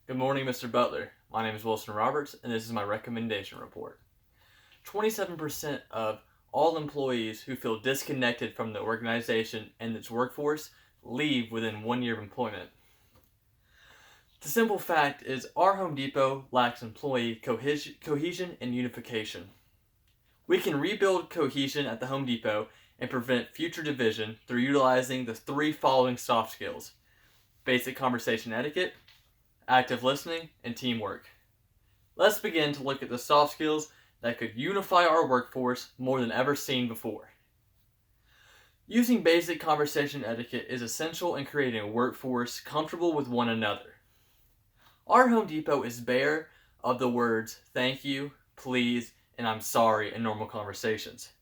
Good morning, Mr. Butler. My name is Wilson Roberts, and this is my recommendation report. 27% of all employees who feel disconnected from the organization and its workforce leave within 1 year of employment. The simple fact is our Home Depot lacks employee cohesion and unification. We can rebuild cohesion at the Home Depot and prevent future division through utilizing the three following soft skills: basic conversation etiquette, active listening, and teamwork. Let's begin to look at the soft skills that could unify our workforce more than ever seen before. Using basic conversation etiquette is essential in creating a workforce comfortable with one another. Our Home Depot is bare of the words thank you, please, and I'm sorry in normal conversations.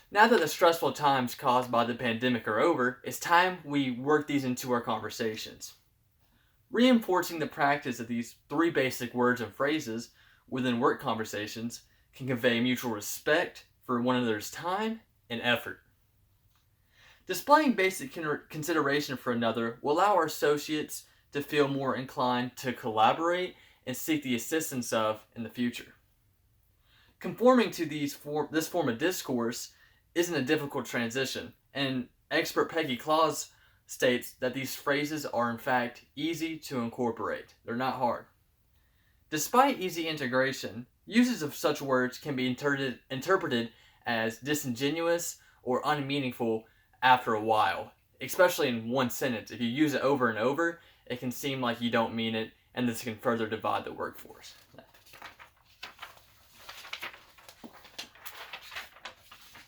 Now that the stressful times caused by the pandemic are over, it's time we work these into our conversations. Reinforcing the practice of these three basic words and phrases within work conversations can convey mutual respect for one another's time and effort. Displaying basic consideration for another will allow our associates to feel more inclined to collaborate and seek the assistance of in the future. Conforming to this form of discourse isn't a difficult transition, and expert Peggy Claus states that these phrases are in fact easy to incorporate. They're not hard. Despite easy integration, uses of such words can be interpreted as disingenuous or unmeaningful after a while, especially in one sentence. If you use it over and over, it can seem like you don't mean it, and this can further divide the workforce.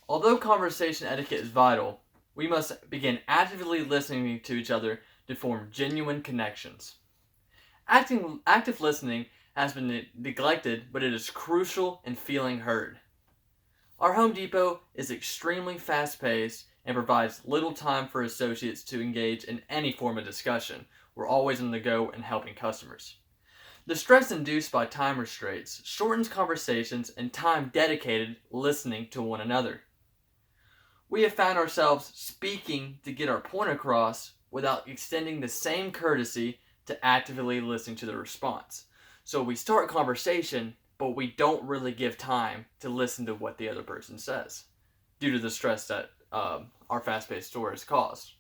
Although conversation etiquette is vital, we must begin actively listening to each other to form genuine connections. Active listening has been neglected, but it is crucial in feeling heard. Our Home Depot is extremely fast-paced and provides little time for associates to engage in any form of discussion. We're always on the go and helping customers. The stress induced by time restraints shortens conversations and time dedicated listening to one another. We have found ourselves speaking to get our point across without extending the same courtesy to actively listening to the response. So we start a conversation, but we don't really give time to listen to what the other person says due to the stress that our fast-paced store has caused.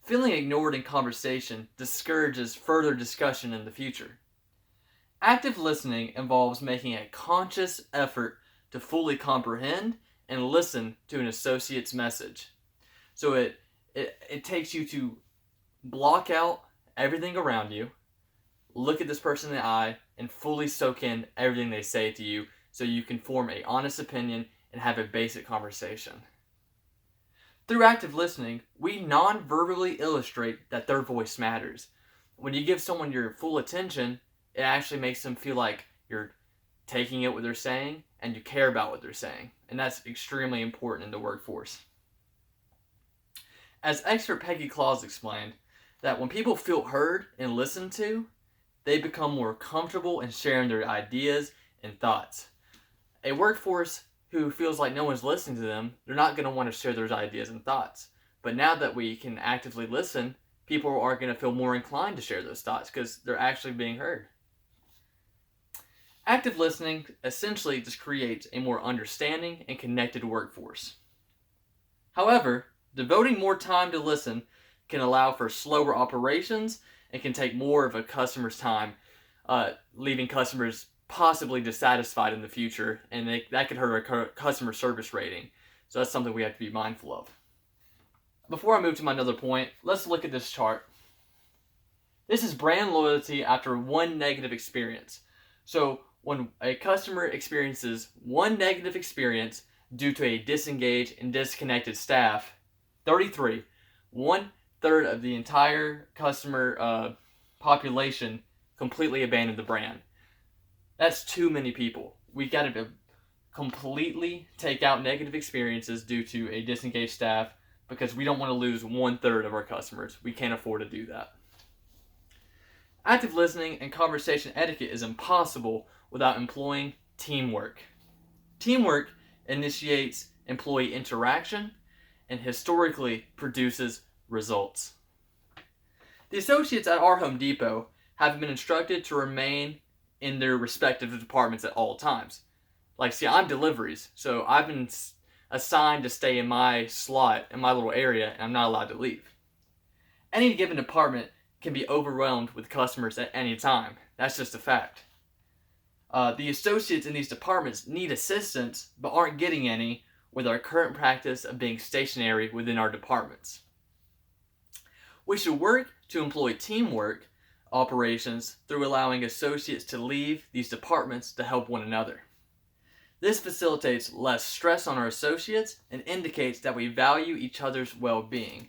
Feeling ignored in conversation discourages further discussion in the future. Active listening involves making a conscious effort to fully comprehend and listen to an associate's message. So it takes you to block out everything around you, look at this person in the eye, and fully soak in everything they say to you so you can form an honest opinion and have a basic conversation. Through active listening, we non-verbally illustrate that their voice matters. When you give someone your full attention, it actually makes them feel like you're taking it what they're saying and you care about what they're saying. And that's extremely important in the workforce. As expert Peggy Claus explained, that when people feel heard and listened to, they become more comfortable in sharing their ideas and thoughts. A workforce who feels like no one's listening to them, they're not going to want to share their ideas and thoughts. But now that we can actively listen, people are going to feel more inclined to share those thoughts because they're actually being heard. Active listening essentially just creates a more understanding and connected workforce. However, devoting more time to listen can allow for slower operations and can take more of a customer's time, leaving customers possibly dissatisfied in the future, and that could hurt our customer service rating. So that's something we have to be mindful of. Before I move to my another point, let's look at this chart. This is brand loyalty after one negative experience. So when a customer experiences one negative experience due to a disengaged and disconnected staff, 33, 1/3 of the entire customer population completely abandoned the brand. That's too many people. We got to completely take out negative experiences due to a disengaged staff because we don't want to lose 1/3 of our customers. We can't afford to do that. Active listening and conversation etiquette is impossible without employing teamwork. Teamwork initiates employee interaction and historically produces results. The associates at our Home Depot have been instructed to remain in their respective departments at all times. Like, see, I'm deliveries, so I've been assigned to stay in my slot, in my little area, and I'm not allowed to leave. Any given department can be overwhelmed with customers at any time. That's just a fact. The associates in these departments need assistance, but aren't getting any with our current practice of being stationary within our departments. We should work to employ teamwork operations through allowing associates to leave these departments to help one another. This facilitates less stress on our associates and indicates that we value each other's well-being.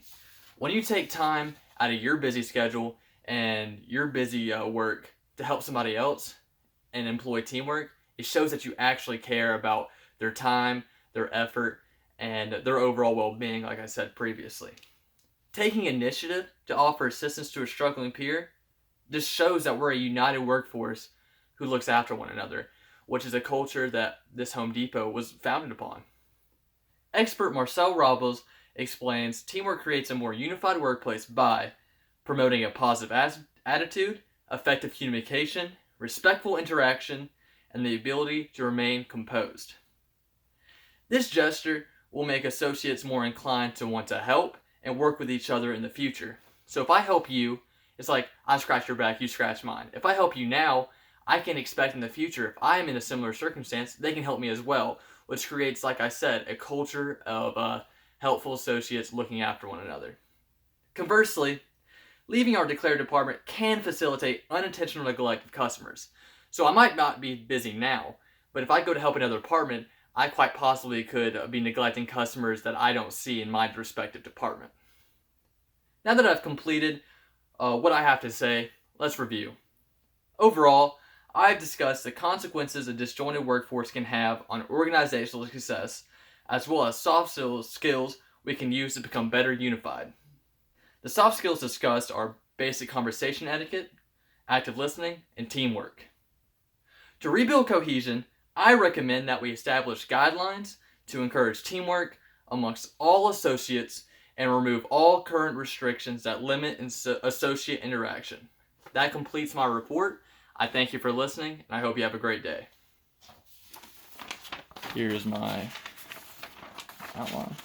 When you take time out of your busy schedule and your busy work to help somebody else and employ teamwork, it shows that you actually care about their time, their effort, and their overall well-being, like I said previously. Taking initiative to offer assistance to a struggling peer just shows that we're a united workforce who looks after one another, which is a culture that this Home Depot was founded upon. Expert Marcel Robles explains teamwork creates a more unified workplace by promoting a positive attitude, effective communication, respectful interaction, and the ability to remain composed. This gesture will make associates more inclined to want to help and work with each other in the future. So if I help you, it's like I scratch your back, you scratch mine. If I help you now, I can expect in the future, if I am in a similar circumstance, they can help me as well, which creates, like I said, a culture of helpful associates looking after one another. Conversely, leaving our declared department can facilitate unintentional neglect of customers. So I might not be busy now, but if I go to help another department, I quite possibly could be neglecting customers that I don't see in my respective department. Now that I've completed what I have to say, let's review. Overall, I've discussed the consequences a disjointed workforce can have on organizational success, as well as soft skills we can use to become better unified. The soft skills discussed are basic conversation etiquette, active listening, and teamwork. To rebuild cohesion, I recommend that we establish guidelines to encourage teamwork amongst all associates and remove all current restrictions that limit associate interaction. That completes my report. I thank you for listening, and I hope you have a great day. Here's my outline.